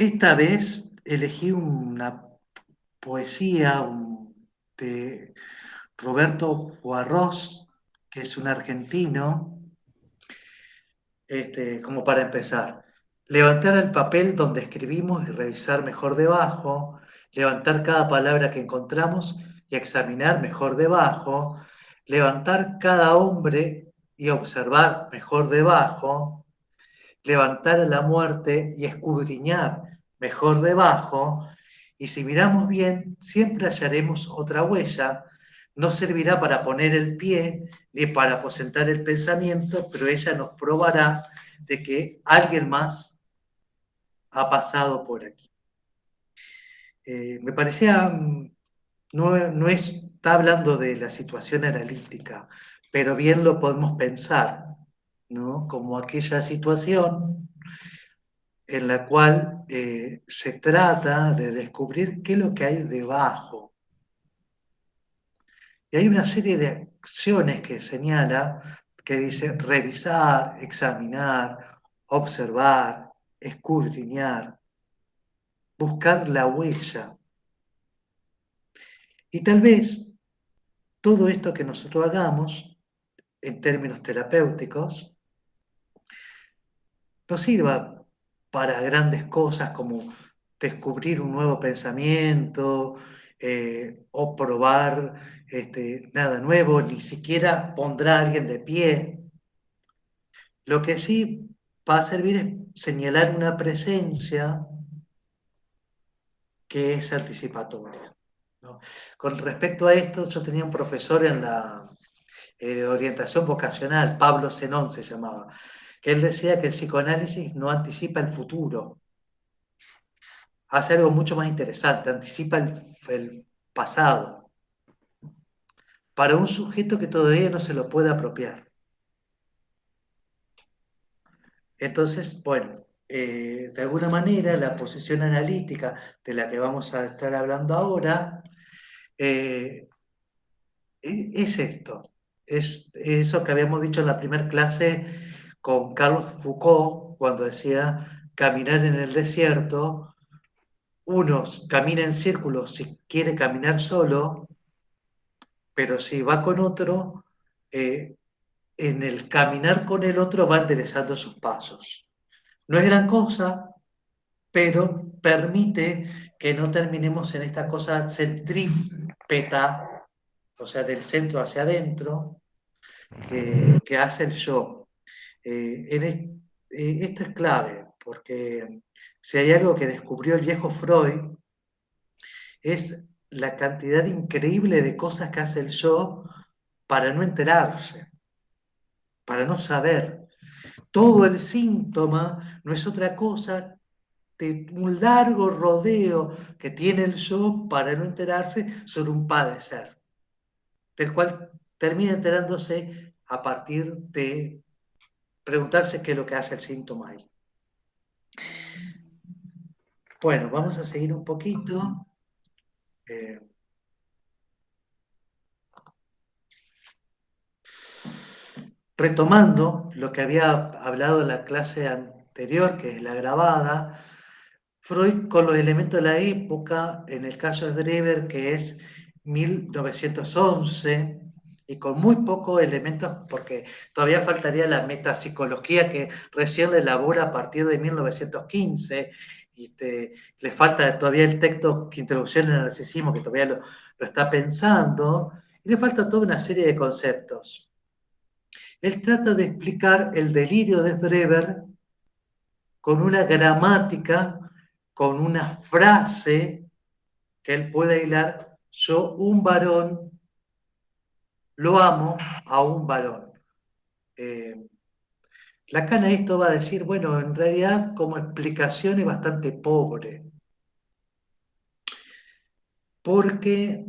Esta vez elegí una poesía de Roberto Juarros, que es un argentino, como para empezar. Levantar el papel donde escribimos y revisar mejor debajo, levantar cada palabra que encontramos y examinar mejor debajo, levantar cada hombre y observar mejor debajo, levantar a la muerte y escudriñar mejor debajo, y si miramos bien, siempre hallaremos otra huella. No servirá para poner el pie ni para aposentar el pensamiento, pero ella nos probará de que alguien más ha pasado por aquí. Me parecía, no está hablando de la situación analítica, pero bien lo podemos pensar, ¿no? Como aquella situación en la cual se trata de descubrir qué es lo que hay debajo. Y hay una serie de acciones que señala, que dice revisar, examinar, observar, escudriñar, buscar la huella. Y tal vez todo esto que nosotros hagamos, en términos terapéuticos, nos sirva para grandes cosas como descubrir un nuevo pensamiento o probar nada nuevo, ni siquiera pondrá a alguien de pie. Lo que sí va a servir es señalar una presencia que es anticipatoria, ¿no? Con respecto a esto, yo tenía un profesor en la orientación vocacional, Pablo Zenón se llamaba, que él decía que el psicoanálisis no anticipa el futuro, hace algo mucho más interesante, anticipa el pasado para un sujeto que todavía no se lo puede apropiar. Entonces, bueno, de alguna manera la posición analítica de la que vamos a estar hablando ahora eh, es esto, es eso que habíamos dicho en la primera clase con Carlos Foucault, cuando decía caminar en el desierto, uno camina en círculos si quiere caminar solo, pero si va con otro, eh, en el caminar con el otro va enderezando sus pasos. No es gran cosa, pero permite que no terminemos en esta cosa centrípeta, o sea, del centro hacia adentro, que hace el yo. Esto es clave, porque si hay algo que descubrió el viejo Freud, es la cantidad increíble de cosas que hace el yo para no enterarse, para no saber. Todo el síntoma no es otra cosa de un largo rodeo que tiene el yo para no enterarse sobre un padecer, del cual termina enterándose a partir de preguntarse qué es lo que hace el síntoma ahí. Bueno, vamos a seguir un poquito. Eh, Retomando lo que había hablado en la clase anterior, que es la grabada, Freud con los elementos de la época, en el caso de Drever, que es 1911, y con muy pocos elementos, porque todavía faltaría la metapsicología que recién la elabora a partir de 1915, y le falta todavía el texto que Introducción al Narcisismo, que todavía lo está pensando, y le falta toda una serie de conceptos. Él trata de explicar el delirio de Drever con una gramática, con una frase que él puede hilar: yo, un varón, lo amo a un varón. Eh, Lacan a esto va a decir, bueno, en realidad como explicación es bastante pobre, porque,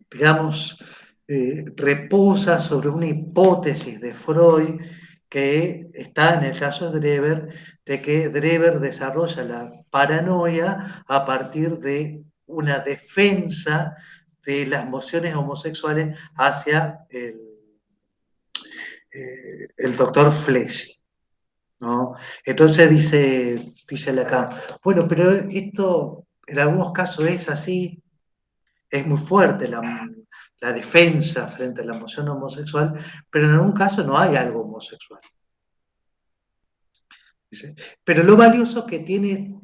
digamos, reposa sobre una hipótesis de Freud que está en el caso de Drever, de que Drever desarrolla la paranoia a partir de una defensa de las mociones homosexuales hacia el doctor Fleshy, ¿no? Entonces dice Lacan, bueno, pero esto en algunos casos es así, es muy fuerte la defensa frente a la emoción homosexual, pero en algún caso no hay algo homosexual. Dice. Pero lo valioso que tiene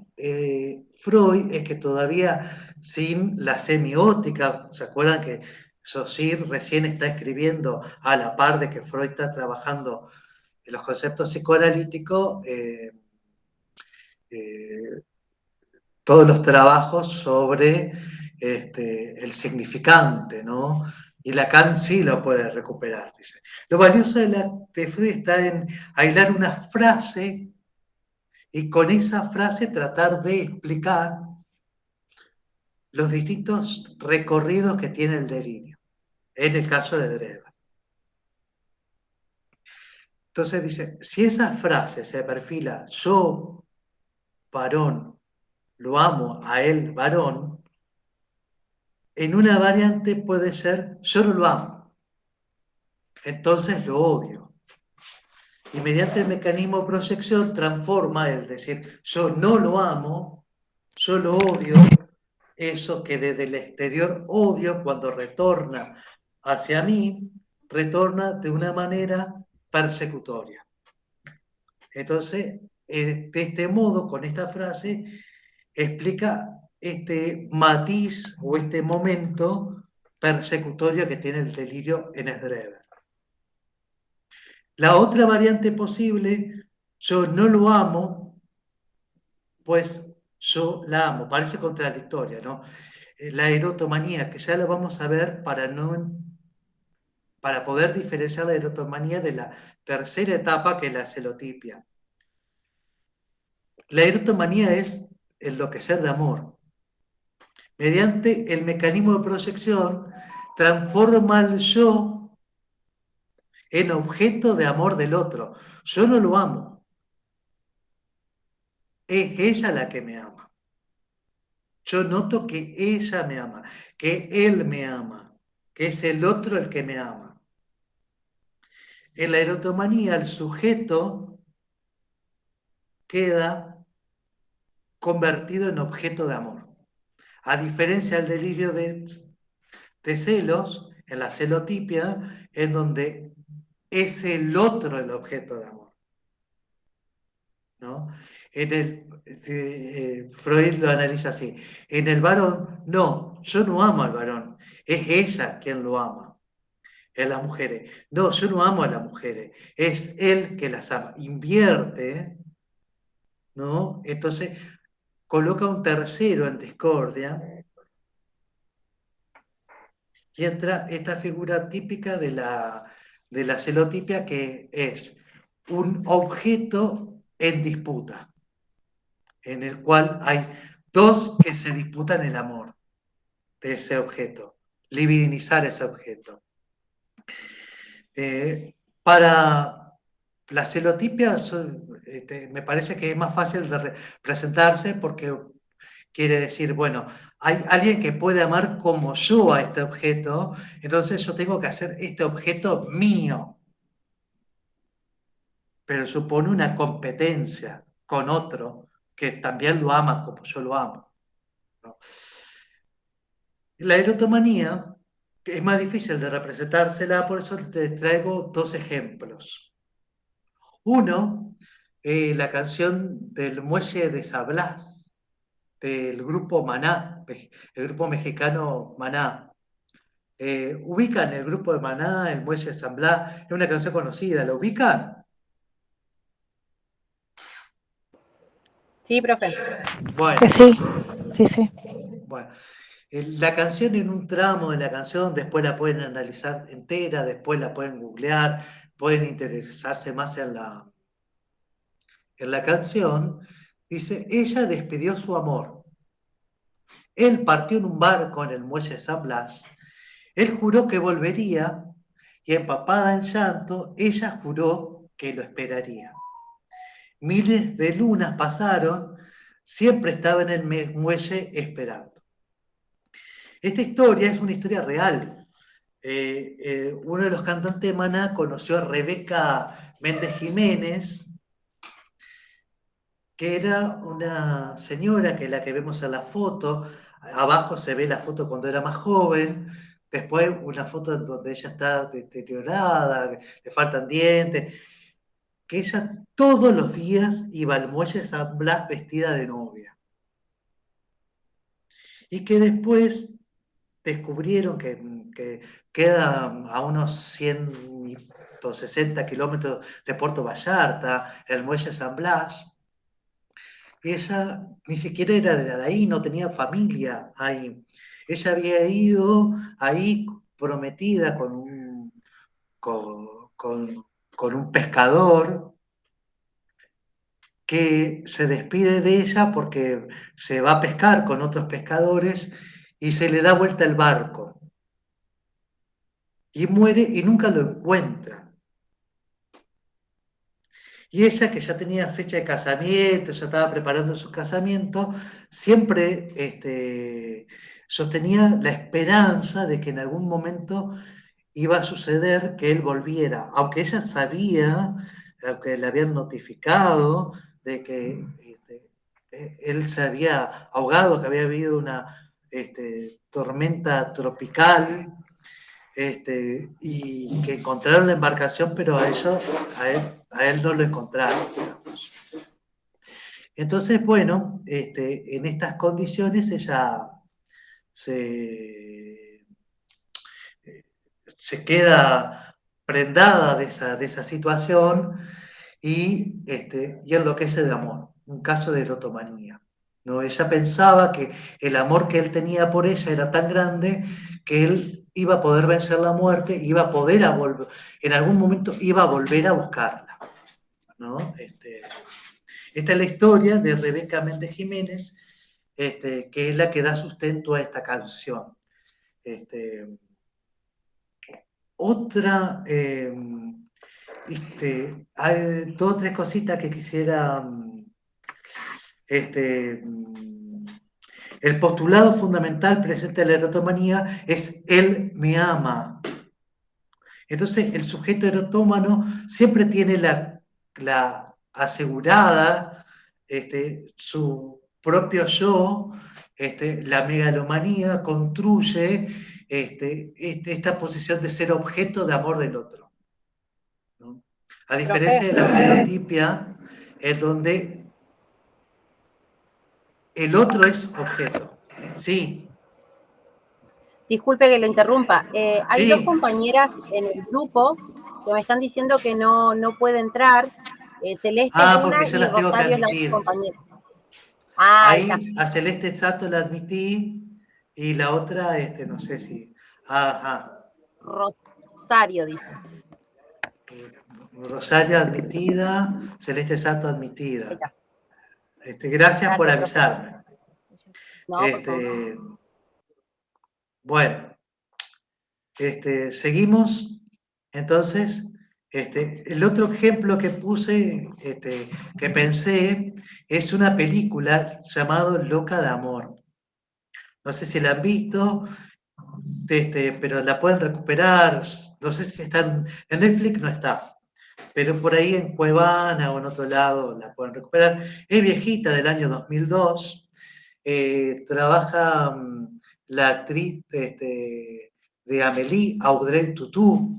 Freud es que todavía sin la semiótica, ¿se acuerdan que Saussure recién está escribiendo a la par de que Freud está trabajando en los conceptos psicoanalíticos? Eh, todos los trabajos sobre el significante, ¿no? Y Lacan sí lo puede recuperar, dice. Lo valioso de Freud está en aislar una frase y con esa frase tratar de explicar los distintos recorridos que tiene el delirio, en el caso de Dreber. Entonces dice, si esa frase se perfila, yo, varón, lo amo a él, varón, en una variante puede ser, yo no lo amo, entonces lo odio. Y mediante el mecanismo de proyección transforma, es decir, yo no lo amo, yo lo odio, eso que desde el exterior odio, cuando retorna hacia mí, retorna de una manera persecutoria. Entonces, de este modo, con esta frase, explica este matiz o este momento persecutorio que tiene el delirio en Sdrever. La otra variante posible, yo no lo amo, pues yo la amo. Parece contradictoria, ¿no? La erotomanía, que ya la vamos a ver para poder diferenciar la erotomanía de la tercera etapa, que es la celotipia. La erotomanía es enloquecer de amor. Mediante el mecanismo de proyección, transforma el yo en objeto de amor del otro. Yo no lo amo, es ella la que me ama. Yo noto que ella me ama, que él me ama, que es el otro el que me ama. En la erotomanía, el sujeto queda convertido en objeto de amor. A diferencia del delirio de celos, en la celotipia, en donde es el otro el objeto de amor, ¿no? Freud lo analiza así. En el varón, no, yo no amo al varón, es ella quien lo ama. En las mujeres, no, yo no amo a las mujeres, es él que las ama. Invierte, ¿no? Entonces coloca un tercero en discordia y entra esta figura típica de la celotipia, que es un objeto en disputa, en el cual hay dos que se disputan el amor de ese objeto, libidinizar ese objeto. Para la celotipia me parece que es más fácil de representarse porque quiere decir, bueno, hay alguien que puede amar como yo a este objeto, entonces yo tengo que hacer este objeto mío, pero supone una competencia con otro que también lo ama como yo lo amo, ¿no? La erotomanía es más difícil de representársela, por eso te traigo dos ejemplos. Uno, la canción del Muelle de San Blas, del grupo Maná, el grupo mexicano Maná. ¿Ubican el grupo de Maná, el Muelle de San Blas? Es una canción conocida, ¿la ubican? Sí, profe. Bueno, Sí, sí, sí. bueno. La canción, en un tramo de la canción, después la pueden analizar entera, después la pueden googlear, pueden interesarse más en la canción. Dice, ella despidió su amor. Él partió en un barco en el muelle de San Blas. Él juró que volvería y, empapada en llanto, ella juró que lo esperaría. Miles de lunas pasaron, siempre estaba en el muelle esperando. Esta historia es una historia real. Uno de los cantantes de Maná conoció a Rebeca Méndez Jiménez que era una señora, que es la que vemos en la foto. Abajo se ve la foto cuando era más joven, después una foto en donde ella está deteriorada, le faltan dientes, que ella todos los días iba al muelle San Blas vestida de novia. Y que después descubrieron que queda a unos 160 kilómetros de Puerto Vallarta, el muelle San Blas. Ella ni siquiera era de ahí, no tenía familia ahí. Ella había ido ahí prometida con un pescador que se despide de ella porque se va a pescar con otros pescadores y se le da vuelta el barco y muere y nunca lo encuentra. Y ella, que ya tenía fecha de casamiento, ya estaba preparando su casamiento, siempre sostenía la esperanza de que en algún momento iba a suceder que él volviera, aunque ella sabía, aunque le habían notificado de que él se había ahogado, que había habido una tormenta tropical, y que encontraron la embarcación, pero a él no lo encontraron, digamos. Entonces, bueno, en estas condiciones ella se, se queda prendada de esa situación y enloquece de amor, un caso de erotomanía. ¿No? Ella pensaba que el amor que él tenía por ella era tan grande que él iba a poder vencer la muerte, iba a poder volver, en algún momento iba a volver a buscarla. ¿No? Esta es la historia de Rebeca Méndez Jiménez, que es la que da sustento a esta canción. Este, otra, hay dos o tres cositas que quisiera. Este, el postulado fundamental presente en la erotomanía es él me ama. Entonces, el sujeto erotómano siempre tiene la asegurada su propio yo, la megalomanía construye esta posición de ser objeto de amor del otro, ¿no? A diferencia de la celotipia, es donde el otro es objeto. Sí, Disculpe que lo interrumpa. Hay dos sí. compañeras en el grupo que me están diciendo que no puede entrar. Celeste es Ah, una porque yo y las tengo que Rosario es la otra admitir. compañera. Ah, ahí está. Ahí a Celeste Sato la admití y la otra, no sé si. Ajá. Rosario dice. Rosario admitida, Celeste Sato Ahí admitida. está. Gracias por Gracias, profe. avisarme. No, por favor. Este, bueno, seguimos. Entonces, el otro ejemplo que puse, que pensé, es una película llamada Loca de Amor. No sé si la han visto, pero la pueden recuperar. No sé si está en Netflix, no está, pero por ahí en Cuevana o en otro lado la pueden recuperar. Es viejita, del año 2002. Trabaja la actriz de Amélie, Audrey Tautou.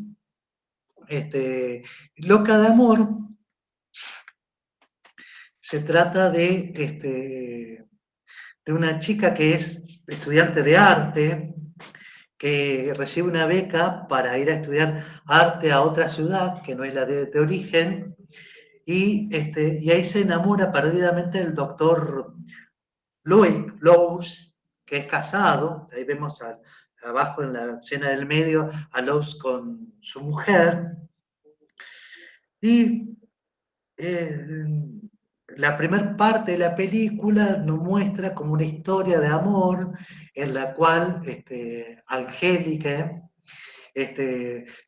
Loca de Amor se trata de una chica que es estudiante de arte, que recibe una beca para ir a estudiar arte a otra ciudad, que no es la de origen, y ahí se enamora perdidamente del doctor Loic Lowes, que es casado. Ahí vemos abajo en la escena del medio a Lowes con su mujer, y eh, la primera parte de la película nos muestra como una historia de amor en la cual Angélica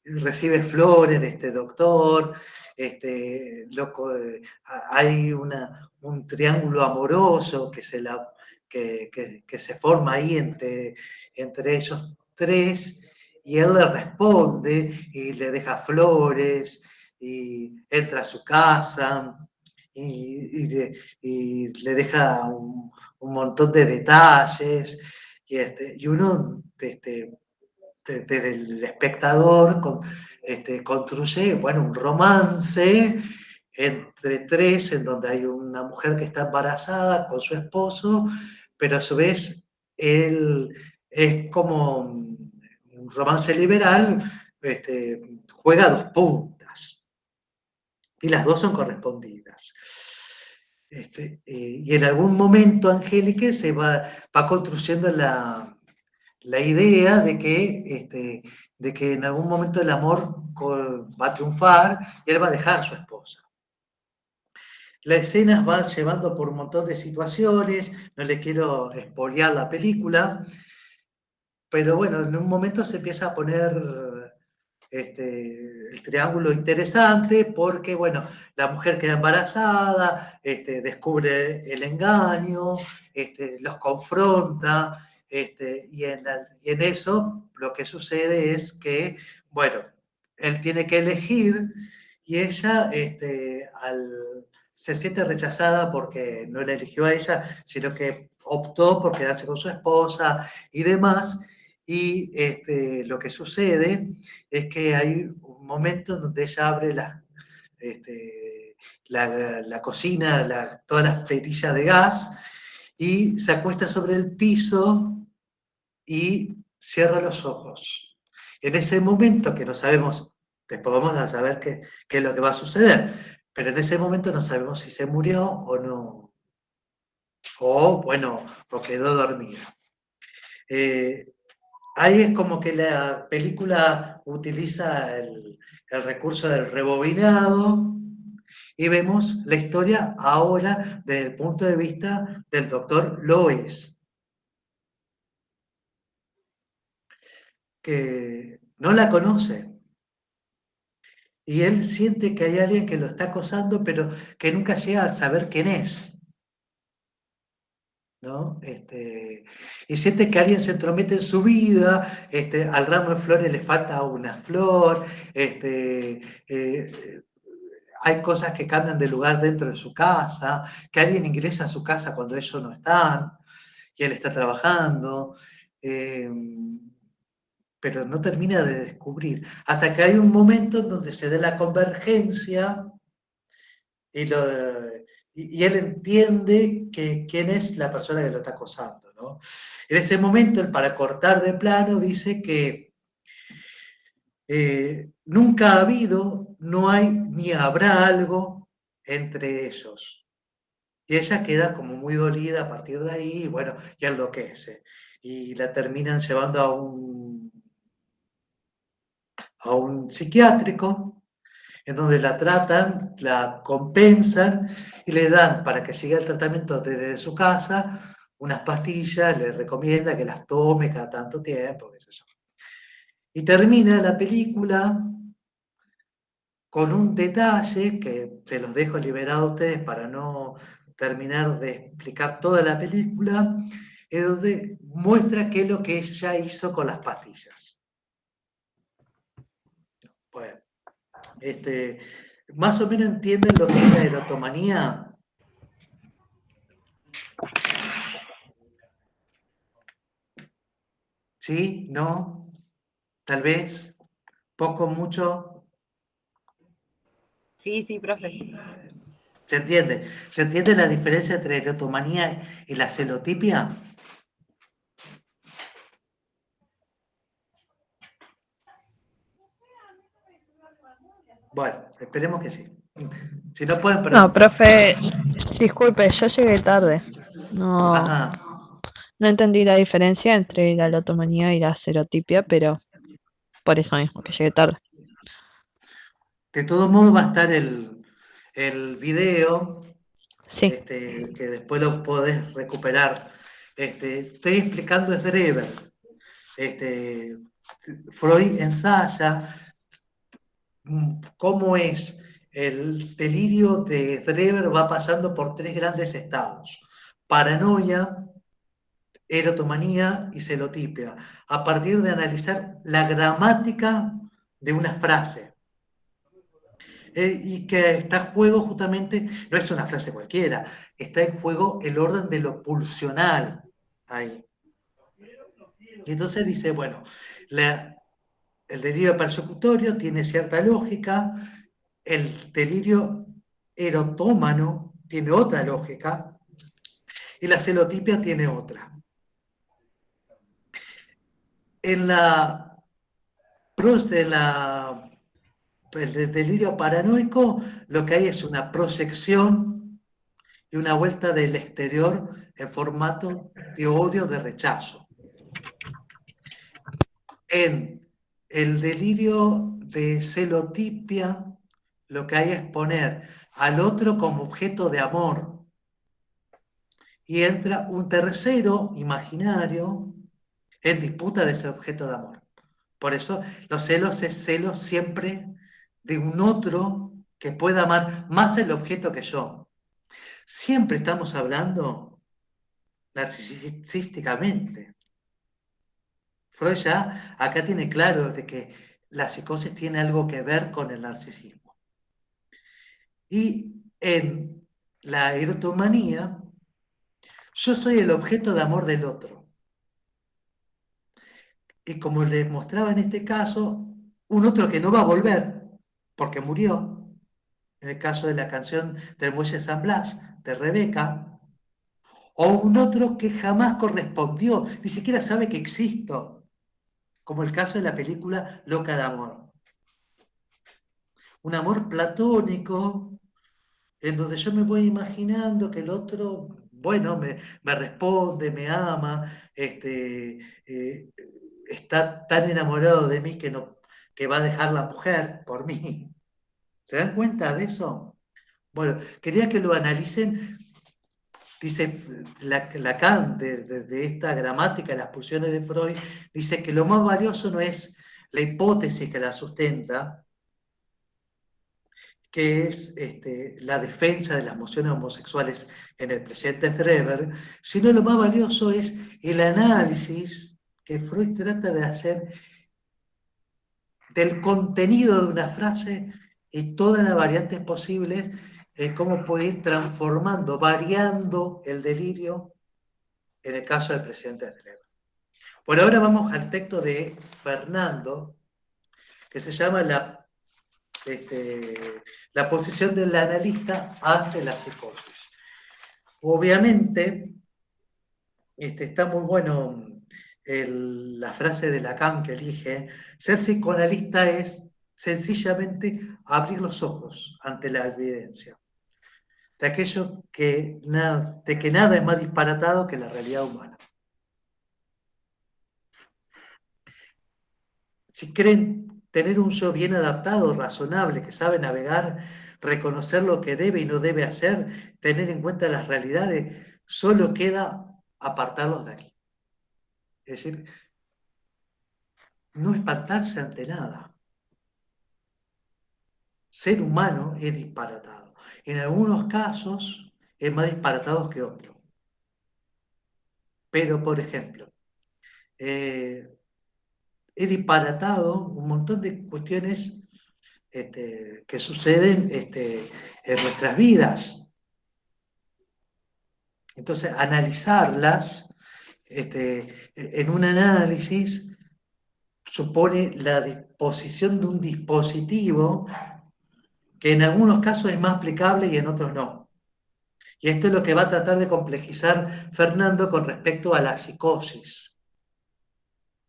recibe flores de este doctor, hay un triángulo amoroso que se forma ahí entre ellos tres, y él le responde y le deja flores y entra a su casa y le deja un montón de detalles, y uno desde el espectador construye, bueno, un romance entre tres, en donde hay una mujer que está embarazada con su esposo, pero a su vez él es como un romance liberal, juega dos puntas, y las dos son correspondidas. Y en algún momento Angélica va construyendo la idea de que en algún momento el amor va a triunfar y él va a dejar a su esposa. La escena va llevando por un montón de situaciones, no le quiero espolear la película, pero bueno, en un momento se empieza a poner el triángulo interesante porque, bueno, la mujer queda embarazada, descubre el engaño, los confronta, y en eso lo que sucede es que, bueno, él tiene que elegir y ella se siente rechazada porque no la eligió a ella, sino que optó por quedarse con su esposa y demás. Y lo que sucede es que hay un momento en donde ella abre la cocina, todas las perillas de gas, y se acuesta sobre el piso y cierra los ojos. En ese momento que no sabemos, después vamos a saber qué es lo que va a suceder, pero en ese momento no sabemos si se murió o no, o bueno, o quedó dormida. Eh, Ahí es como que la película utiliza el recurso del rebobinado y vemos la historia ahora desde el punto de vista del doctor Lois, que no la conoce y él siente que hay alguien que lo está acosando, pero que nunca llega a saber quién es. ¿No? Y siente que alguien se entromete en su vida, al ramo de flores le falta una flor, eh, hay cosas que cambian de lugar dentro de su casa, que alguien ingresa a su casa cuando ellos no están y él está trabajando, eh, pero no termina de descubrir, hasta que hay un momento en donde se da la convergencia y, y él entiende quién es la persona que lo está acosando, ¿no? En ese momento, él, para cortar de plano, dice que nunca ha habido, no hay ni habrá algo entre ellos. Y ella queda como muy dolida a partir de ahí, y bueno, y enloquece. Y la terminan llevando a un psiquiátrico, en donde la tratan, la compensan y le dan para que siga el tratamiento desde su casa unas pastillas, le recomienda que las tome cada tanto tiempo, qué sé yo. Y termina la película con un detalle que se los dejo liberado a ustedes para no terminar de explicar toda la película, es donde muestra qué es lo que ella hizo con las pastillas. Bueno, más o menos entienden lo que es la erotomanía. ¿Sí? ¿No? Tal vez, poco, mucho. Sí, sí, profe. ¿Se entiende? ¿Se entiende la diferencia entre erotomanía y la celotipia? Bueno, esperemos que sí. Si no pueden No, preguntar. profe, disculpe, yo llegué tarde. No, Ajá. no entendí la diferencia entre la lotomanía y la serotipia, pero por eso mismo, que llegué tarde. De todos modos va a estar el video, Sí, que después lo podés recuperar. Estoy explicando es Drever. Este, Freud ensaya cómo es el delirio de Drever, va pasando por tres grandes estados: paranoia, erotomanía y celotipia, a partir de analizar la gramática de una frase. Y que está en juego justamente, no es una frase cualquiera, está en juego el orden de lo pulsional ahí. Y entonces dice, bueno, el delirio persecutorio tiene cierta lógica, el delirio erotómano tiene otra lógica y la celotipia tiene otra. En el delirio paranoico lo que hay es una proyección y una vuelta del exterior en formato de odio, de rechazo. En el delirio de celotipia lo que hay es poner al otro como objeto de amor y entra un tercero imaginario en disputa de ese objeto de amor. Por eso los celos es celos siempre de un otro que pueda amar más el objeto que yo. Siempre estamos hablando narcisísticamente. Freud ya acá tiene claro de que la psicosis tiene algo que ver con el narcisismo. Y en la erotomanía, yo soy el objeto de amor del otro. Y como les mostraba en este caso, un otro que no va a volver porque murió, en el caso de la canción del muelle San Blas, de Rebeca, o un otro que jamás correspondió, ni siquiera sabe que existo, como el caso de la película Loca de Amor. Un amor platónico, en donde yo me voy imaginando que el otro, bueno, me responde, me ama, está tan enamorado de mí que va a dejar la mujer por mí. ¿Se dan cuenta de eso? Bueno, quería que lo analicen. Dice Lacan, de esta gramática de las pulsiones de Freud, dice que lo más valioso no es la hipótesis que la sustenta, que es la defensa de las emociones homosexuales en el presidente Schreber, sino lo más valioso es el análisis que Freud trata de hacer del contenido de una frase y todas las variantes posibles, cómo puede ir transformando, variando el delirio en el caso del presidente Schreber. Por ahora vamos al texto de Fernando, que se llama la posición del analista ante la psicosis. Obviamente, está muy bueno la frase de Lacan que elige. Ser psicoanalista es sencillamente abrir los ojos ante la evidencia, de aquello de que nada es más disparatado que la realidad humana. Si creen tener un yo bien adaptado, razonable, que sabe navegar, reconocer lo que debe y no debe hacer, tener en cuenta las realidades, solo queda apartarlos de aquí. Es decir, no espantarse ante nada. Ser humano es disparatado. En algunos casos es más disparatado que otros. Pero, por ejemplo, he disparatado un montón de cuestiones que suceden en nuestras vidas. Entonces, analizarlas en un análisis supone la disposición de un dispositivo que en algunos casos es más aplicable y en otros no. Y esto es lo que va a tratar de complejizar Fernando con respecto a la psicosis.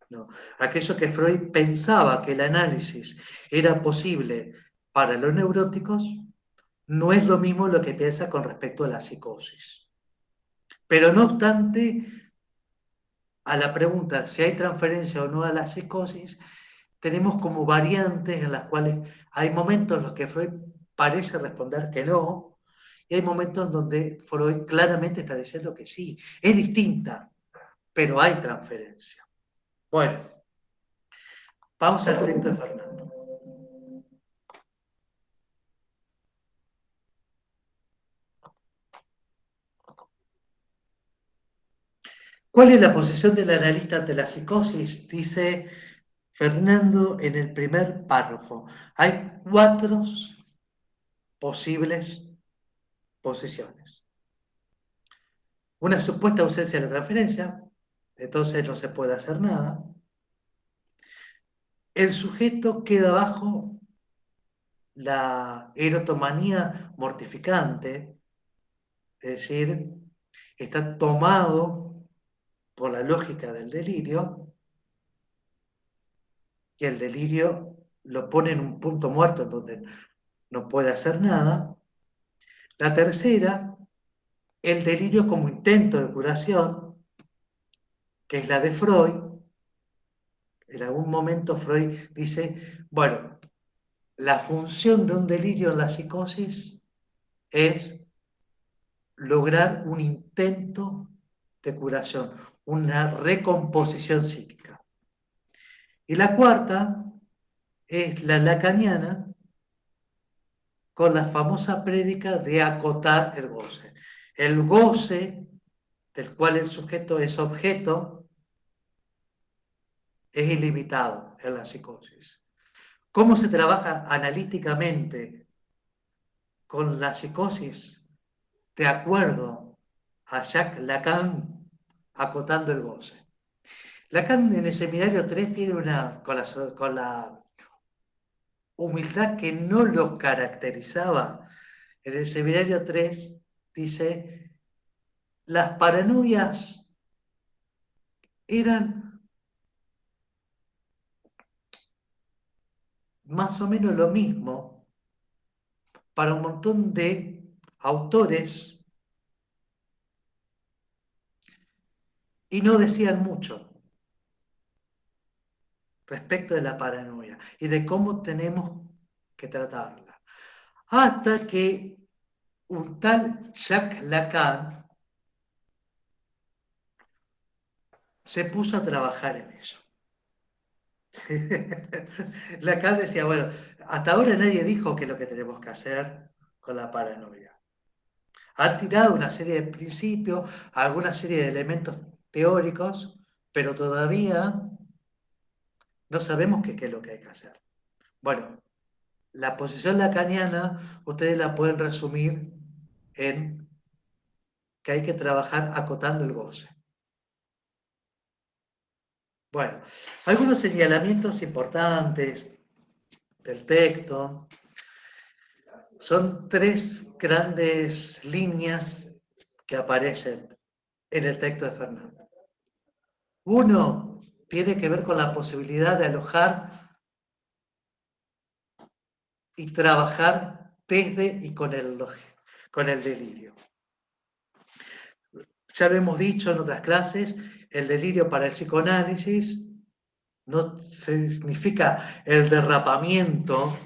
¿No? Aquello que Freud pensaba que el análisis era posible para los neuróticos, no es lo mismo lo que piensa con respecto a la psicosis. Pero no obstante, a la pregunta si hay transferencia o no a la psicosis, tenemos como variantes en las cuales hay momentos en los que Freud parece responder que no, y hay momentos donde Freud claramente está diciendo que sí. Es distinta, pero hay transferencia. Bueno, vamos al texto de Fernando. ¿Cuál es la posición del analista ante la psicosis? Dice Fernando en el primer párrafo. Hay cuatro posibles posiciones. Una supuesta ausencia de la transferencia, entonces no se puede hacer nada. El sujeto queda bajo la erotomanía mortificante, es decir, está tomado por la lógica del delirio, y el delirio lo pone en un punto muerto en donde no puede hacer nada. La tercera, el delirio como intento de curación, que es la de Freud. En algún momento Freud dice, bueno, la función de un delirio en la psicosis es lograr un intento de curación, una recomposición psíquica. Y la cuarta es la lacaniana, con la famosa prédica de acotar el goce. El goce del cual el sujeto es objeto es ilimitado en la psicosis. ¿Cómo se trabaja analíticamente con la psicosis? De acuerdo a Jacques Lacan, acotando el goce. Lacan en el seminario 3 tiene con la humildad que no lo caracterizaba. En el seminario 3 dice, las paranoias eran más o menos lo mismo para un montón de autores y no decían mucho respecto de la paranoia y de cómo tenemos que tratarla. Hasta que un tal Jacques Lacan se puso a trabajar en eso. Lacan decía, bueno, hasta ahora nadie dijo qué es lo que tenemos que hacer con la paranoia. Han tirado una serie de principios, alguna serie de elementos teóricos, pero todavía no sabemos qué es lo que hay que hacer. Bueno, la posición lacaniana ustedes la pueden resumir en que hay que trabajar acotando el goce. Bueno, algunos señalamientos importantes del texto. Son tres grandes líneas que aparecen en el texto de Fernando. Uno tiene que ver con la posibilidad de alojar y trabajar desde y con el delirio. Ya lo hemos dicho en otras clases, el delirio para el psicoanálisis no significa el derrapamiento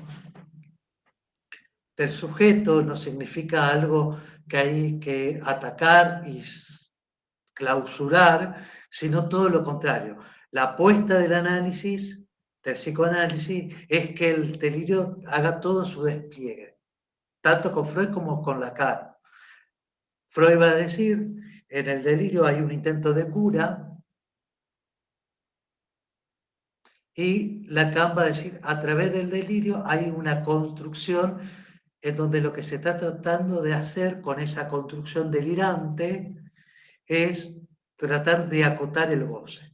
del sujeto, no significa algo que hay que atacar y clausurar, sino todo lo contrario. La apuesta del análisis, del psicoanálisis, es que el delirio haga todo su despliegue, tanto con Freud como con Lacan. Freud va a decir, en el delirio hay un intento de cura, y Lacan va a decir, a través del delirio hay una construcción en donde lo que se está tratando de hacer con esa construcción delirante es tratar de acotar el goce.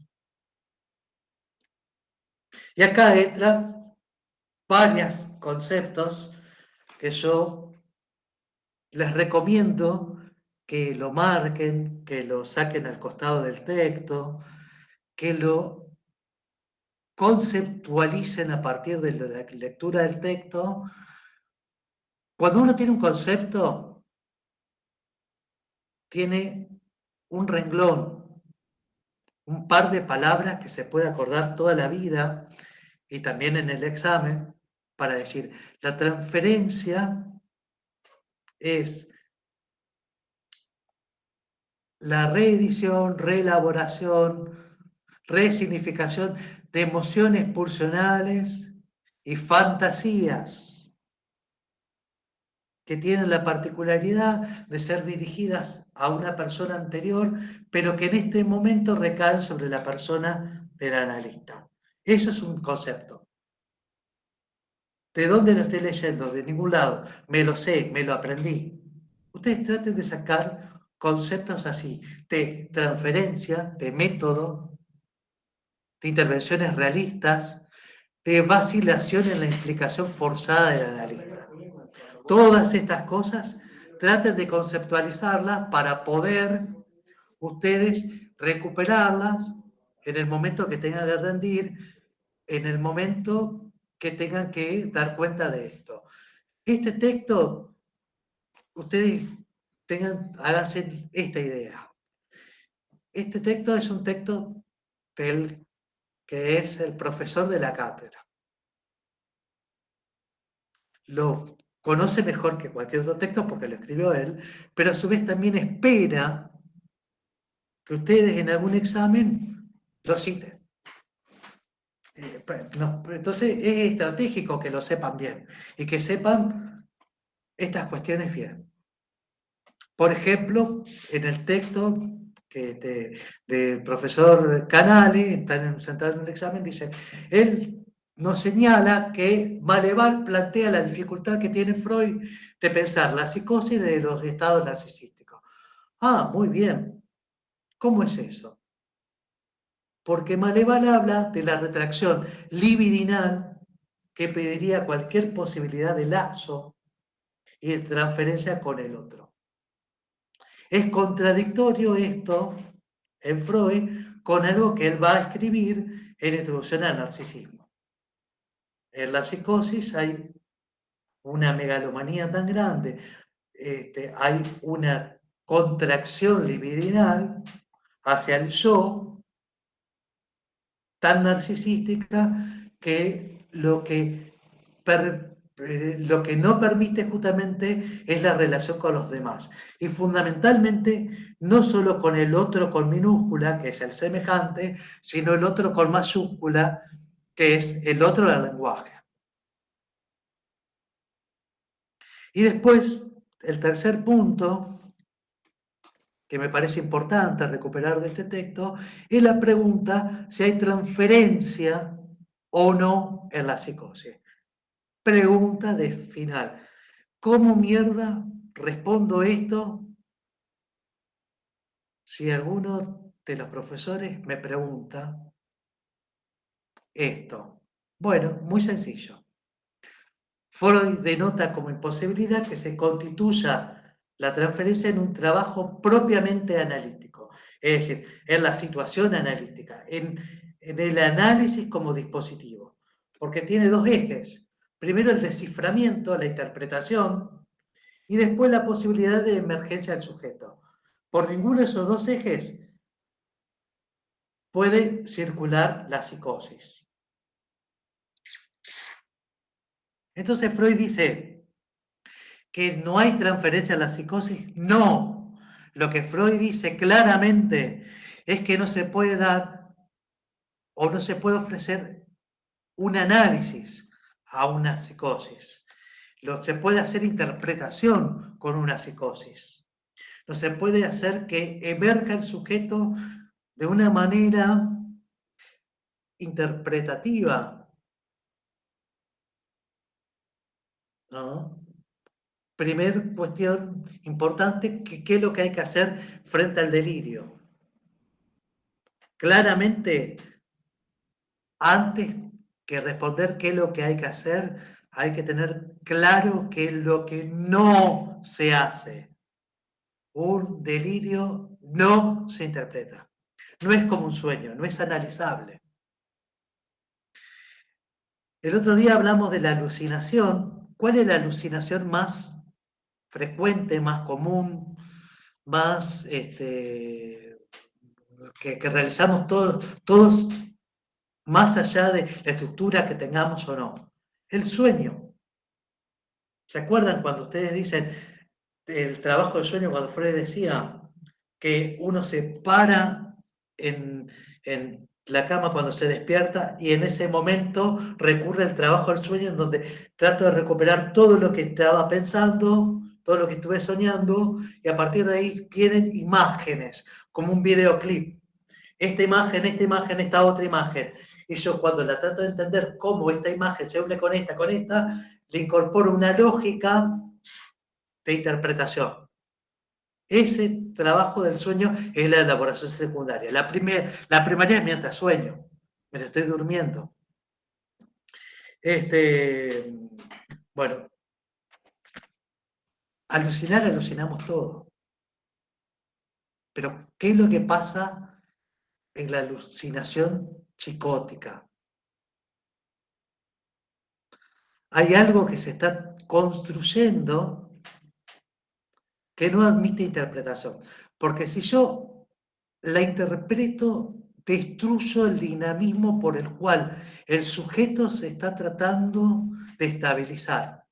Y acá entran varios conceptos que yo les recomiendo que lo marquen, que lo saquen al costado del texto, que lo conceptualicen a partir de la lectura del texto. Cuando uno tiene un concepto, tiene un renglón, un par de palabras que se puede acordar toda la vida y también en el examen para decir, la transferencia es la reedición, reelaboración, resignificación de emociones pulsionales y fantasías que tienen la particularidad de ser dirigidas a una persona anterior, pero que en este momento recaen sobre la persona del analista. Eso es un concepto. ¿De dónde lo estoy leyendo? De ningún lado. Me lo sé, me lo aprendí. Ustedes traten de sacar conceptos así, de transferencia, de método, de intervenciones realistas, de vacilación en la implicación forzada del analista. Todas estas cosas traten de conceptualizarlas para poder ustedes recuperarlas en el momento que tengan que rendir, en el momento que tengan que dar cuenta de esto. Este texto, ustedes háganse esta idea. Este texto es un texto del que es el profesor de la cátedra. Lo conoce mejor que cualquier otro texto porque lo escribió él, pero a su vez también espera que ustedes en algún examen lo citen. Entonces es estratégico que lo sepan bien y que sepan estas cuestiones bien. Por ejemplo, en el texto del profesor Canale, sentado en el examen, dice, él nos señala que Maleval plantea la dificultad que tiene Freud de pensar la psicosis de los estados narcisísticos. Ah, muy bien. ¿Cómo es eso? Porque Maleval habla de la retracción libidinal que pediría cualquier posibilidad de lazo y de transferencia con el otro. Es contradictorio esto en Freud con algo que él va a escribir en Introducción al Narcisismo. En la psicosis hay una megalomanía tan grande, hay una contracción libidinal hacia el yo tan narcisística que lo que no permite justamente es la relación con los demás. Y fundamentalmente, no solo con el otro con minúscula, que es el semejante, sino el otro con mayúscula, que es el otro del lenguaje. Y después, el tercer punto, que me parece importante recuperar de este texto, es la pregunta si hay transferencia o no en la psicosis. Pregunta de final. ¿Cómo mierda respondo esto si alguno de los profesores me pregunta esto? Bueno, muy sencillo. Freud denota como imposibilidad que se constituya la transferencia en un trabajo propiamente analítico, es decir, en la situación analítica, en el análisis como dispositivo, porque tiene dos ejes. Primero el desciframiento, la interpretación, y después la posibilidad de emergencia del sujeto. Por ninguno de esos dos ejes puede circular la psicosis. Entonces Freud dice que no hay transferencia a la psicosis. No. Lo que Freud dice claramente es que no se puede dar o no se puede ofrecer un análisis a una psicosis. Se puede hacer interpretación con una psicosis. No se puede hacer que emerja el sujeto de una manera interpretativa, ¿no? Primer cuestión importante, ¿qué es lo que hay que hacer frente al delirio? Claramente, antes que responder qué es lo que hay que hacer, hay que tener claro qué es lo que no se hace. Un delirio no se interpreta. No es como un sueño, no es analizable. El otro día hablamos de la alucinación. ¿Cuál es la alucinación más frecuente, más común, más que realizamos todos, más allá de la estructura que tengamos o no? El sueño. ¿Se acuerdan cuando ustedes dicen el trabajo del sueño, cuando Freud decía que uno se para en la cama cuando se despierta y en ese momento recurre al trabajo del sueño en donde trato de recuperar todo lo que estaba pensando, todo lo que estuve soñando, y a partir de ahí vienen imágenes, como un videoclip? Esta imagen, esta otra imagen. y yo cuando la trato de entender cómo esta imagen se une con esta, le incorporo una lógica de interpretación. Ese trabajo del sueño es la elaboración secundaria. La primaria es mientras sueño, me estoy durmiendo. Bueno, alucinamos todo. Pero, ¿qué es lo que pasa en la alucinación psicótica? Hay algo que se está construyendo que no admite interpretación. Porque si yo la interpreto, destruyo el dinamismo por el cual el sujeto se está tratando de estabilizar,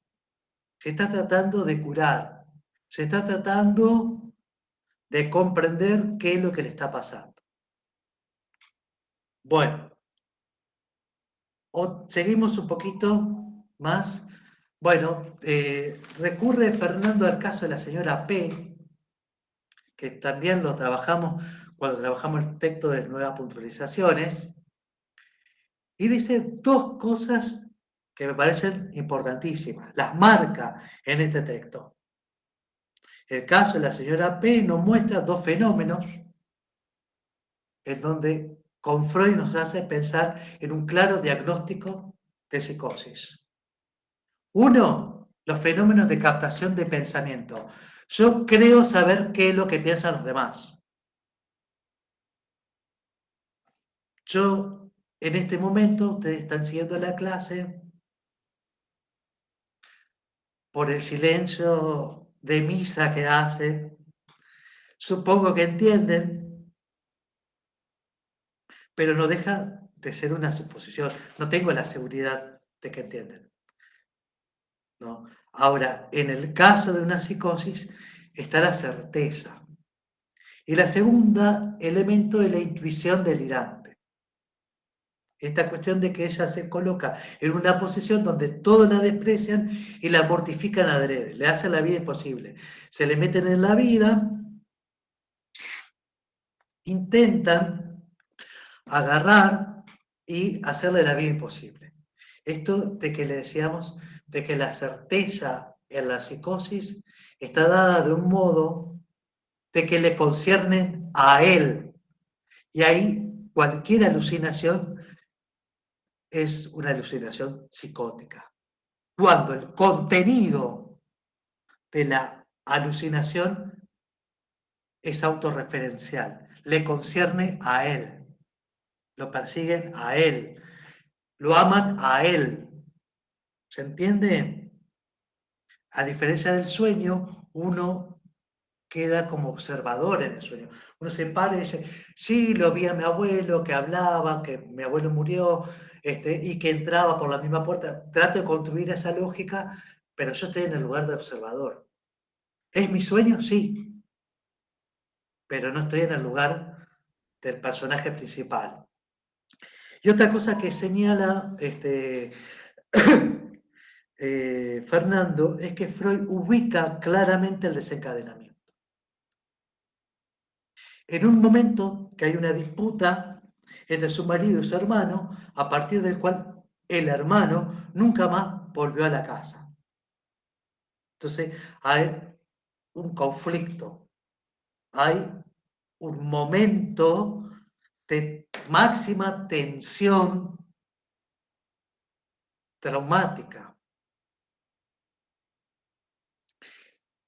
se está tratando de curar, se está tratando de comprender qué es lo que le está pasando. Bueno, seguimos un poquito más. Bueno, recurre Fernando al caso de la señora P, que también lo trabajamos cuando trabajamos el texto de nuevas puntualizaciones, y dice dos cosas que me parecen importantísimas, las marca en este texto. El caso de la señora P nos muestra dos fenómenos en donde con Freud nos hace pensar en un claro diagnóstico de psicosis. Uno, los fenómenos de captación de pensamiento. Yo creo saber qué es lo que piensan los demás. Yo, en este momento, ustedes están siguiendo la clase por el silencio de misa que hacen. Supongo que entienden, pero no deja de ser una suposición. No tengo la seguridad de que entienden, ¿no? Ahora, en el caso de una psicosis está la certeza. Y la segunda elemento es la intuición delirante. Esta cuestión de que ella se coloca en una posición donde todos la desprecian y la mortifican adrede, le hacen la vida imposible. Se le meten en la vida, intentan agarrar y hacerle la vida imposible. Esto de que le decíamos, de que la certeza en la psicosis está dada de un modo de que le conciernen a él. Y ahí cualquier alucinación es una alucinación psicótica. Cuando el contenido de la alucinación es autorreferencial, le concierne a él, lo persiguen a él, lo aman a él. ¿Se entiende? A diferencia del sueño, uno queda como observador en el sueño. Uno se para y dice, sí, lo vi a mi abuelo que hablaba, que mi abuelo murió, y que entraba por la misma puerta. Trato de construir esa lógica, pero yo estoy en el lugar de observador. ¿Es mi sueño? Sí, pero no estoy en el lugar del personaje principal. Y otra cosa que señala Fernando es que Freud ubica claramente el desencadenamiento. En un momento que hay una disputa entre su marido y su hermano, a partir del cual el hermano nunca más volvió a la casa. Entonces hay un conflicto, hay un momento de máxima tensión traumática.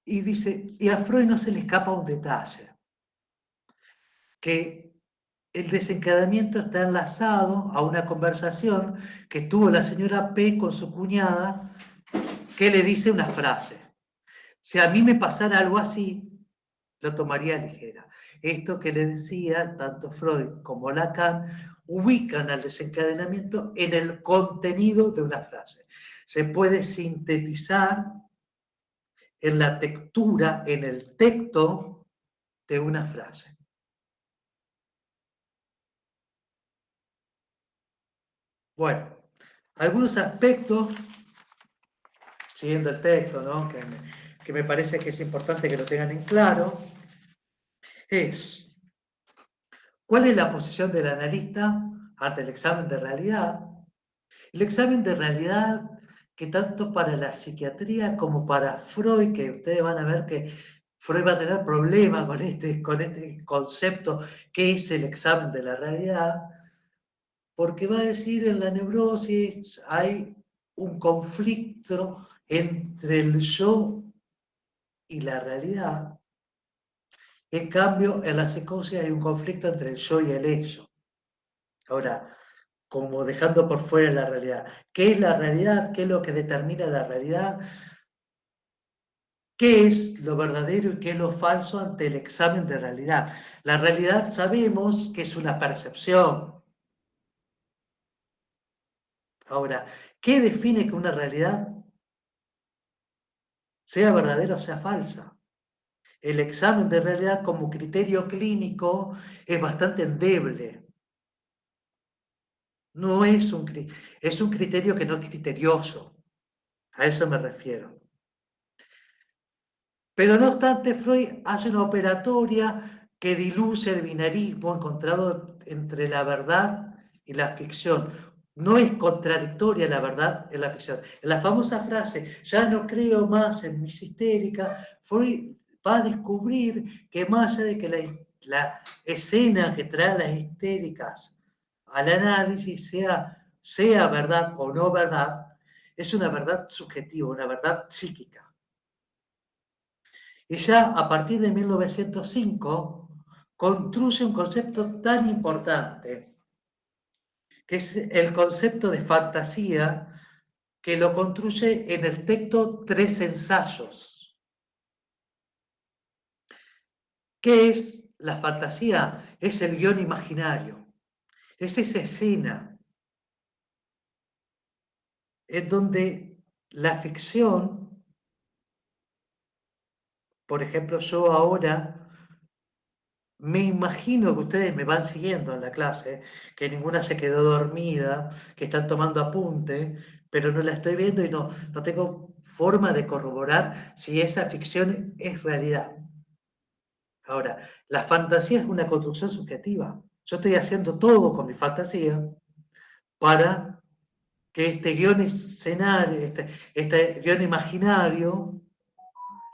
Y dice, y a Freud no se le escapa un detalle, que el desencadenamiento está enlazado a una conversación que tuvo la señora P con su cuñada, que le dice una frase. Si a mí me pasara algo así, lo tomaría ligera. Esto que le decía, tanto Freud como Lacan, ubican al desencadenamiento en el contenido de una frase. Se puede sintetizar en la textura, en el texto de una frase. Bueno, algunos aspectos, siguiendo el texto, ¿no? que me parece que es importante que lo tengan en claro, es ¿cuál es la posición del analista ante el examen de realidad. El examen de realidad que tanto para la psiquiatría como para Freud, que ustedes van a ver que Freud va a tener problemas con este concepto que es el examen de la realidad, porque va a decir en la neurosis hay un conflicto entre el yo y la realidad. En cambio, en la psicosis hay un conflicto entre el yo y el ello. Ahora, como dejando por fuera la realidad. ¿Qué es la realidad? ¿Qué es lo que determina la realidad? ¿Qué es lo verdadero y qué es lo falso ante el examen de realidad? La realidad sabemos que es una percepción. Ahora, ¿qué define que una realidad sea verdadera o sea falsa? El examen de realidad como criterio clínico es bastante endeble. No es es un criterio que no es criterioso. A eso me refiero. Pero no obstante, Freud hace una operatoria que diluye el binarismo encontrado entre la verdad y la ficción. No es contradictoria la verdad en la ficción. En la famosa frase, ya no creo más en mis histéricas, Freud va a descubrir que más allá de que la escena que trae las histéricas al análisis sea verdad o no verdad, es una verdad subjetiva, una verdad psíquica. Y ya a partir de 1905 construye un concepto tan importante, que es el concepto de fantasía, que lo construye en el texto Tres ensayos. ¿Qué es la fantasía? Es el guión imaginario, es esa escena en donde la ficción, por ejemplo, yo ahora me imagino que ustedes me van siguiendo en la clase, que ninguna se quedó dormida, que están tomando apunte, pero no la estoy viendo y no tengo forma de corroborar si esa ficción es realidad. Ahora, la fantasía es una construcción subjetiva. Yo estoy haciendo todo con mi fantasía para que este guión escenario, este guión imaginario,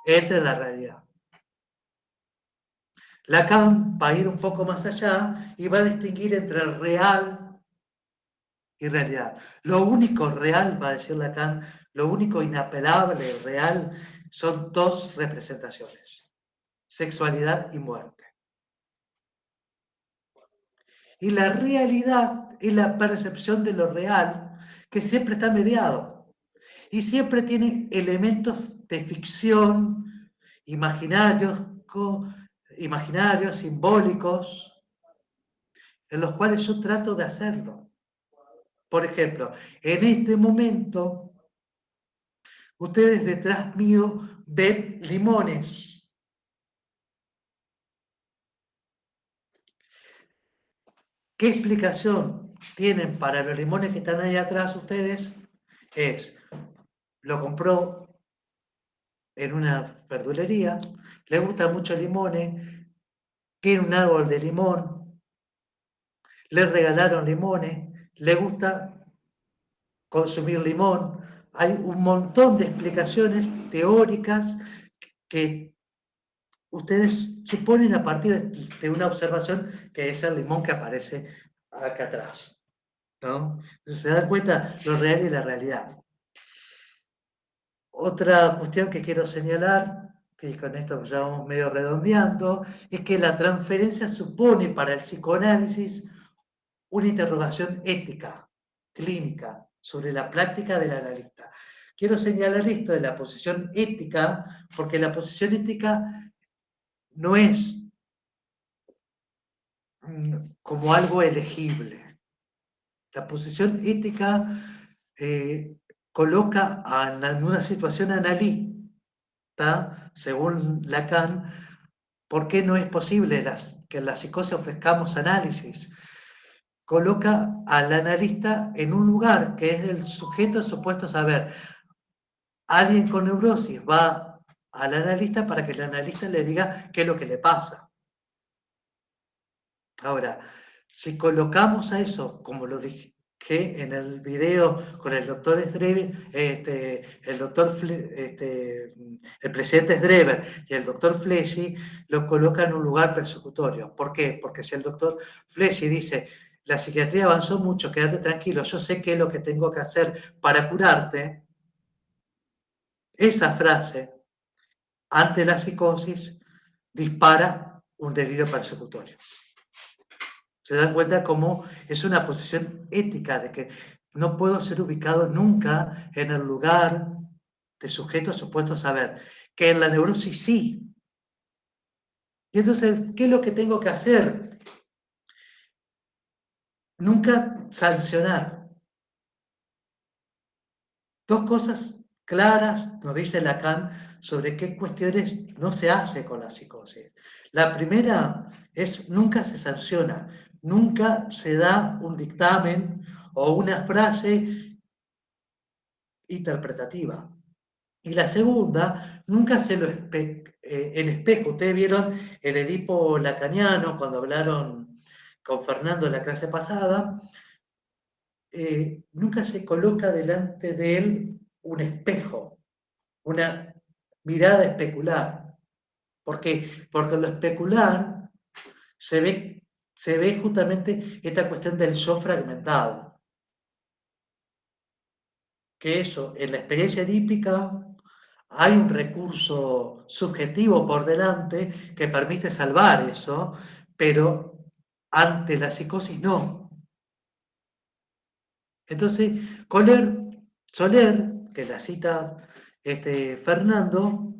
entre en la realidad. Lacan va a ir un poco más allá y va a distinguir entre el real y realidad. Lo único real, va a decir Lacan, lo único inapelable, real, son dos representaciones, sexualidad y muerte. Y la realidad es la percepción de lo real, que siempre está mediado y siempre tiene elementos de ficción, imaginarios, imaginarios, simbólicos, en los cuales yo trato de hacerlo. Por ejemplo, en este momento, ustedes detrás mío ven limones. ¿Qué explicación tienen para los limones que están ahí atrás ustedes? Lo compró en una verdulería, le gustan mucho limones, tiene un árbol de limón, le regalaron limones, le gusta consumir limón. Hay un montón de explicaciones teóricas que ustedes suponen a partir de una observación que es el limón que aparece acá atrás, ¿no? Entonces se dan cuenta lo real y la realidad. Otra cuestión que quiero señalar, que con esto ya vamos medio redondeando, es que la transferencia supone para el psicoanálisis una interrogación ética, clínica, sobre la práctica del analista. Quiero señalar esto de la posición ética, porque la posición ética no es como algo elegible. La posición ética coloca en una situación analista, según Lacan, ¿por qué no es posible que en la psicosis ofrezcamos análisis? Coloca al analista en un lugar que es el sujeto supuesto a saber. Alguien con neurosis va al analista para que el analista le diga qué es lo que le pasa. Ahora, Si colocamos a eso, como lo dije en el video con el doctor Sdreber, el presidente Sdreber y el doctor Fleshy, lo coloca en un lugar persecutorio. ¿Por qué? Porque si el doctor Fleshy dice, la psiquiatría avanzó mucho, quédate tranquilo, yo sé qué es lo que tengo que hacer para curarte, esa frase, ante la psicosis, dispara un delirio persecutorio. Se dan cuenta cómo es una posición ética de que no puedo ser ubicado nunca en el lugar de sujeto supuesto saber, que en la neurosis sí. Y entonces, ¿qué es lo que tengo que hacer? Nunca sancionar. Dos cosas claras nos dice Lacan sobre qué cuestiones no se hace con la psicosis. La primera es nunca se sanciona, nunca se da un dictamen o una frase interpretativa. Y la segunda, nunca se lo el espejo. Ustedes vieron el Edipo lacaniano cuando hablaron con Fernando en la clase pasada. Nunca se coloca delante de él un espejo, una mirada especular. ¿Por qué? Porque en lo especular se ve justamente esta cuestión del yo fragmentado. Que eso, en la experiencia edípica, hay un recurso subjetivo por delante que permite salvar eso, pero ante la psicosis no. Entonces, Soler, que la cita Fernando,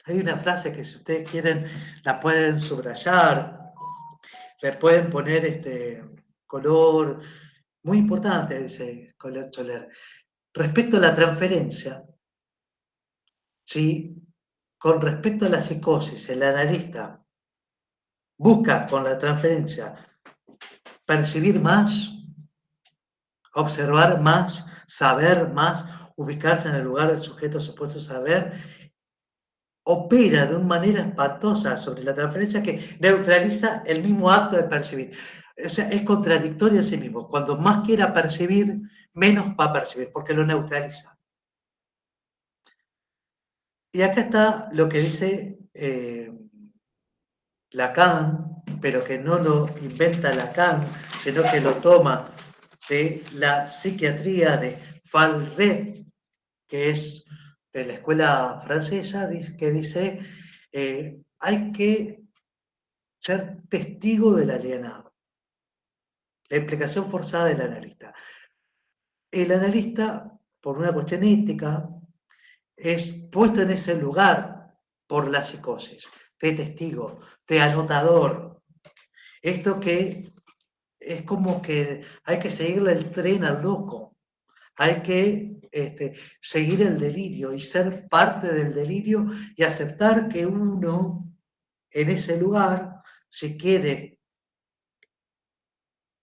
hay una frase que si ustedes quieren la pueden subrayar, le pueden poner color, muy importante, dice Soler. Respecto a la transferencia, ¿sí? Con respecto a la psicosis, el analista busca con la transferencia percibir más, observar más, saber más, ubicarse en el lugar del sujeto supuesto saber, opera de una manera espantosa sobre la transferencia que neutraliza el mismo acto de percibir. O sea, es contradictorio en sí mismo. Cuando más quiera percibir, menos va a percibir, porque lo neutraliza. Y acá está lo que dice Lacan, pero que no lo inventa Lacan, sino que lo toma de la psiquiatría de Falleret, que es de la escuela francesa, que dice hay que ser testigo del alienado. La implicación forzada del analista. El analista, por una cuestión ética, es puesto en ese lugar por la psicosis, de testigo, de anotador. Esto que es como que hay que seguirle el tren al loco, hay que seguir el delirio y ser parte del delirio y aceptar que uno en ese lugar, si quiere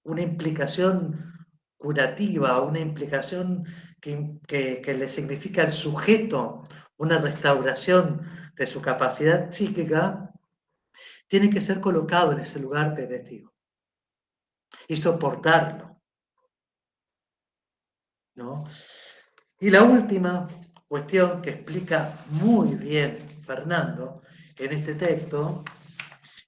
una implicación curativa, una implicación que le significa al sujeto una restauración de su capacidad psíquica, tiene que ser colocado en ese lugar de testigo y soportarlo, ¿no? Y la última cuestión que explica muy bien Fernando en este texto,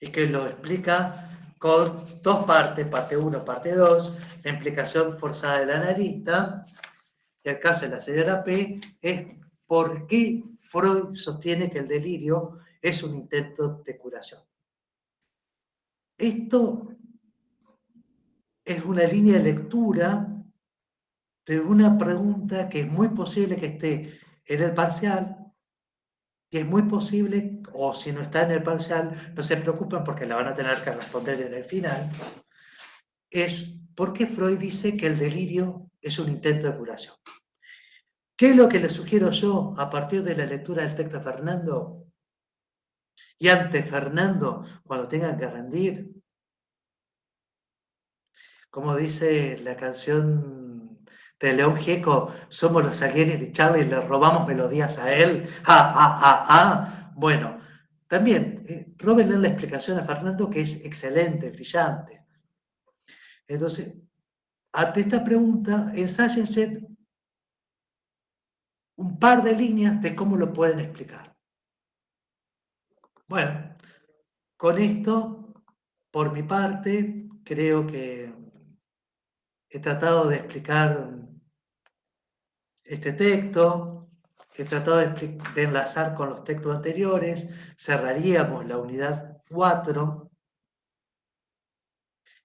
y que lo explica con dos partes, parte 1, parte 2, la implicación forzada del analista, y el caso de la señora P, es por qué Freud sostiene que el delirio es un intento de curación. Esto es una línea de lectura de una pregunta que es muy posible que esté en el parcial, y es muy posible, o si no está en el parcial, no se preocupen porque la van a tener que responder en el final, es por qué Freud dice que el delirio es un intento de curación. ¿Qué es lo que le sugiero yo a partir de la lectura del texto de Fernando? Y ante Fernando, cuando tengan que rendir, como dice la canción de León Gieco, somos los Salieri de Charlie y le robamos melodías a él. ¡Ja, ja, ja, ja! Bueno, también, róbenle la explicación a Fernando, que es excelente, brillante. Entonces, ante esta pregunta, ensáyense un par de líneas de cómo lo pueden explicar. Bueno, con esto, por mi parte, creo que he tratado de explicar este texto, he tratado de enlazar con los textos anteriores, cerraríamos la unidad 4.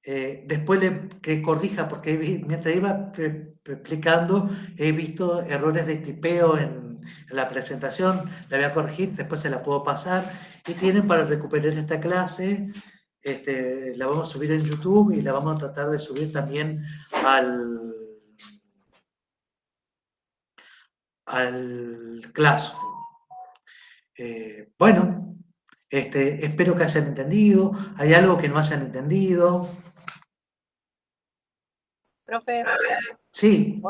Después que corrija, porque mientras iba explicando, he visto errores de tipeo en la presentación, la voy a corregir, después se la puedo pasar, y tienen para recuperar esta clase, la vamos a subir en YouTube y la vamos a tratar de subir también al Classroom. Bueno, espero que hayan entendido. ¿Hay algo que no hayan entendido? Profe, Sí.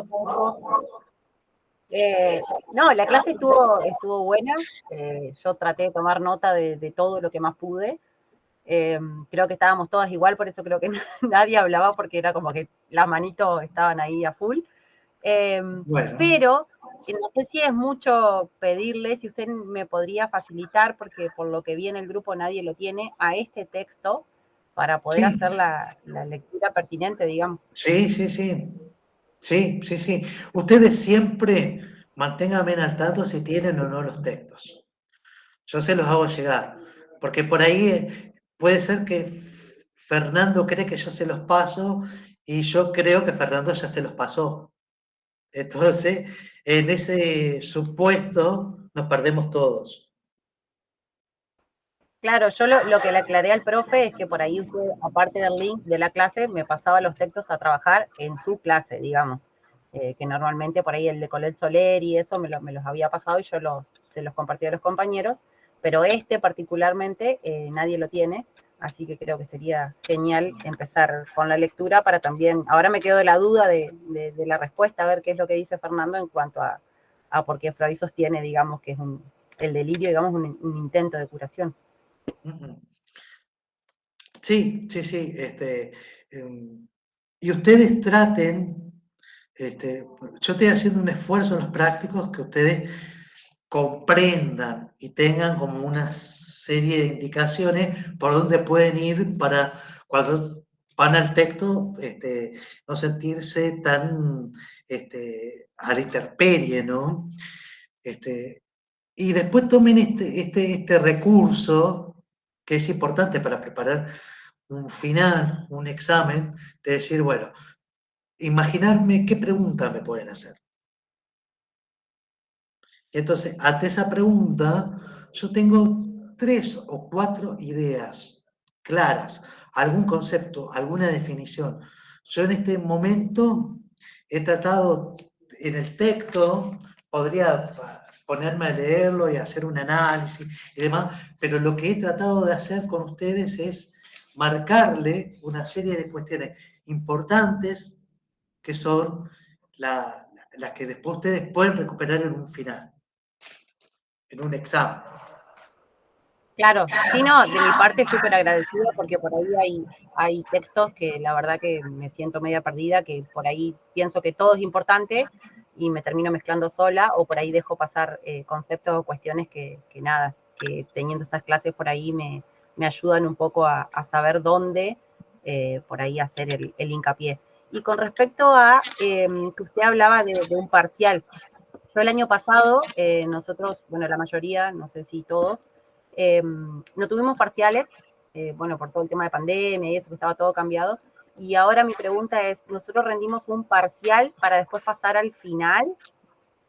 no, la clase estuvo buena. Yo traté de tomar nota de todo lo que más pude. Creo que estábamos todas igual, por eso creo que nadie hablaba, porque era como que las manitos estaban ahí a full. Bueno. Pero no sé si es mucho pedirle, si usted me podría facilitar, porque por lo que vi en el grupo nadie lo tiene, a este texto para poder Sí. hacer la lectura pertinente, digamos. Sí, sí, sí. Sí, sí, sí. Ustedes siempre manténganme al tanto si tienen o no los textos. Yo se los hago llegar. Porque por ahí puede ser que Fernando cree que yo se los paso y yo creo que Fernando ya se los pasó. Entonces, en ese supuesto nos perdemos todos. Claro, yo lo que le aclaré al profe es que por ahí usted, aparte del link de la clase, me pasaba los textos a trabajar en su clase, digamos. Que normalmente por ahí el de Colette Soler y eso me los había pasado y yo se los compartí a los compañeros, pero este particularmente nadie lo tiene, así que creo que sería genial empezar con la lectura para también, ahora me quedo de la duda de la respuesta, a ver qué es lo que dice Fernando en cuanto a por qué Freud sostiene, digamos, que es el delirio, digamos, un intento de curación. Sí, sí, sí. Y ustedes traten, yo estoy haciendo un esfuerzo en los prácticos que ustedes comprendan y tengan como una serie de indicaciones por donde pueden ir para cuando van al texto, no sentirse tan a la intemperie, ¿no? Y después tomen este recurso que es importante para preparar un final, un examen, de decir, bueno, imaginarme qué pregunta me pueden hacer. Y entonces, ante esa pregunta, yo tengo 3 o 4 ideas claras, algún concepto, alguna definición. Yo en este momento he tratado, en el texto, podría ponerme a leerlo y hacer un análisis y demás, pero lo que he tratado de hacer con ustedes es marcarle una serie de cuestiones importantes que son las que después ustedes pueden recuperar en un final, en un examen. Claro, sí, no, de mi parte súper agradecida porque por ahí hay textos que la verdad que me siento media perdida, que por ahí pienso que todo es importante y me termino mezclando sola, o por ahí dejo pasar conceptos o cuestiones que nada, que teniendo estas clases por ahí me ayudan un poco a saber dónde por ahí hacer el hincapié. Y con respecto a que usted hablaba de un parcial, yo el año pasado, nosotros, bueno, la mayoría, no sé si todos, no tuvimos parciales, bueno, por todo el tema de pandemia y eso, que estaba todo cambiado. Y ahora mi pregunta es, ¿nosotros rendimos un parcial para después pasar al final?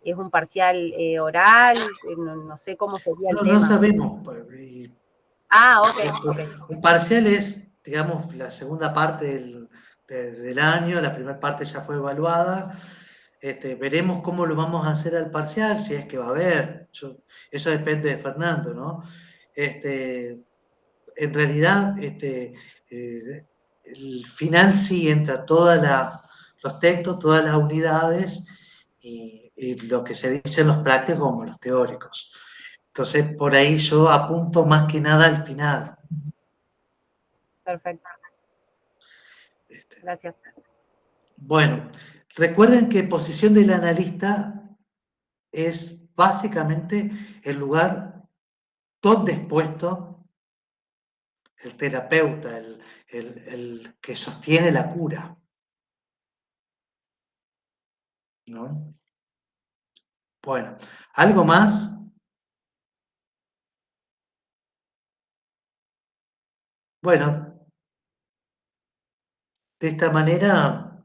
¿Es un parcial oral? No sé cómo sería el No, no tema. sabemos. Ah, ok, ok. Un parcial es, digamos, la segunda parte del año, la primera parte ya fue evaluada. Veremos cómo lo vamos a hacer al parcial, si es que va a haber. Eso depende de Fernando, ¿no? En realidad, el final sí entra todos los textos, todas las unidades y lo que se dice en los prácticos como los teóricos. Entonces, por ahí yo apunto más que nada al final. Perfecto. Gracias. Bueno, recuerden que posición del analista es básicamente el lugar donde es puesto el terapeuta, el que sostiene la cura, ¿no? Bueno, ¿algo más? Bueno, de esta manera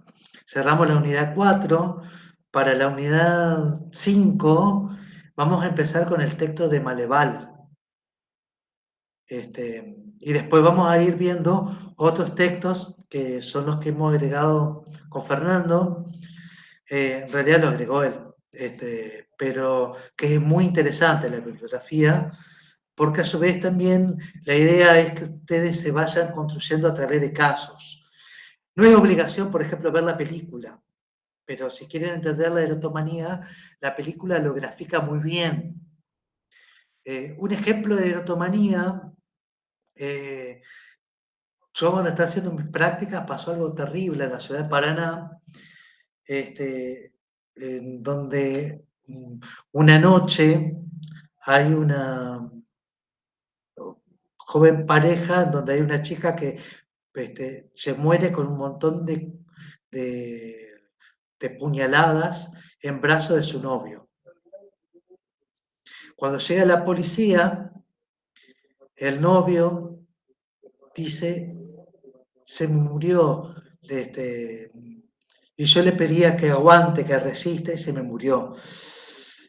cerramos la unidad 4. Para la unidad 5 vamos a empezar con el texto de Maleval. Y después vamos a ir viendo otros textos que son los que hemos agregado con Fernando. En realidad lo agregó él, pero que es muy interesante la bibliografía, porque a su vez también la idea es que ustedes se vayan construyendo a través de casos. No es obligación, por ejemplo, ver la película, pero si quieren entender la erotomanía, la película lo grafica muy bien. Un ejemplo de erotomanía, yo cuando estaba haciendo mis prácticas pasó algo terrible en la ciudad de Paraná, en donde una noche hay una joven pareja en donde hay una chica que se muere con un montón de, de puñaladas en brazos de su novio. Cuando llega la policía, el novio dice, se murió, y yo le pedía que aguante, que resista, y se me murió.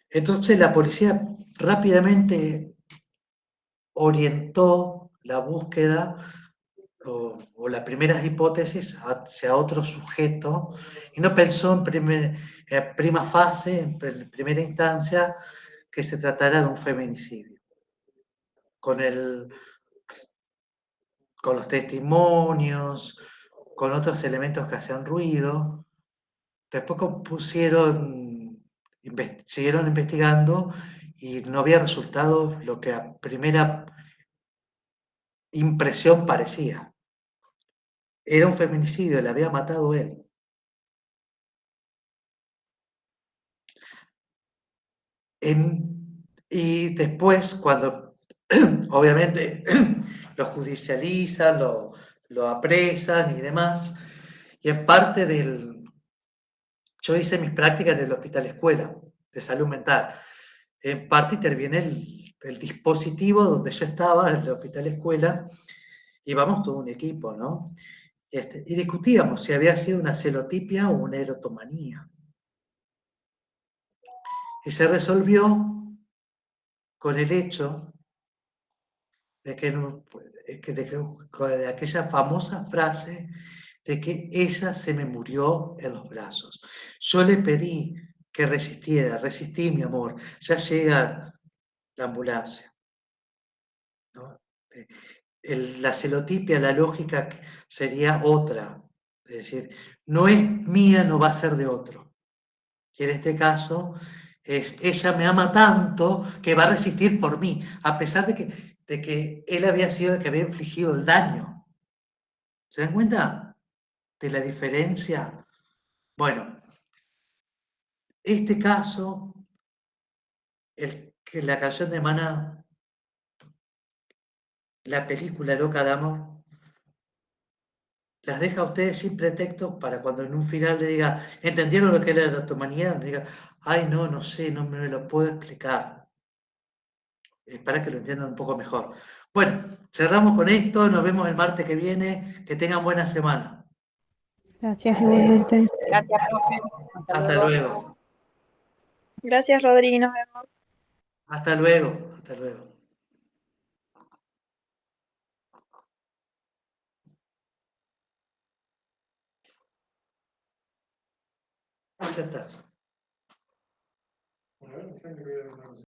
Entonces la policía rápidamente orientó la búsqueda o las primeras hipótesis hacia otro sujeto y no pensó en prima fase, en primera instancia, que se tratara de un feminicidio. Con, con los testimonios, con otros elementos que hacían ruido, después siguieron investigando y no había resultado lo que a primera impresión parecía. Era un feminicidio, le había matado él. Y después, cuando obviamente lo judicializan, lo apresan y demás, y en parte yo hice mis prácticas en el hospital escuela de salud mental, en parte interviene el dispositivo donde yo estaba, en el hospital escuela, y vamos todo un equipo, ¿no? Y discutíamos si había sido una celotipia o una erotomanía. Y se resolvió con el hecho de que, de aquella famosa frase de que ella se me murió en los brazos. Yo le pedí que resistiera, resistí mi amor, ya llega la ambulancia, ¿no? La celotipia, la lógica sería otra, es decir, no es mía, no va a ser de otro. Y en este caso, ella me ama tanto que va a resistir por mí, a pesar de que él había sido el que había infligido el daño. ¿Se dan cuenta de la diferencia? Bueno, este caso, la canción de Maná, la película Loca de Amor, las deja a ustedes sin pretexto para cuando en un final le diga, ¿entendieron lo que es la erotomanía? Le diga, ay, no, no sé, no me lo puedo explicar. Para que lo entiendan un poco mejor. Bueno, cerramos con esto, nos vemos el martes que viene, que tengan buena semana. Gracias, igualmente. Gracias, profe. Hasta Hasta luego. luego, Gracias, Rodri, nos vemos. hasta luego, hasta luego. Ya estás.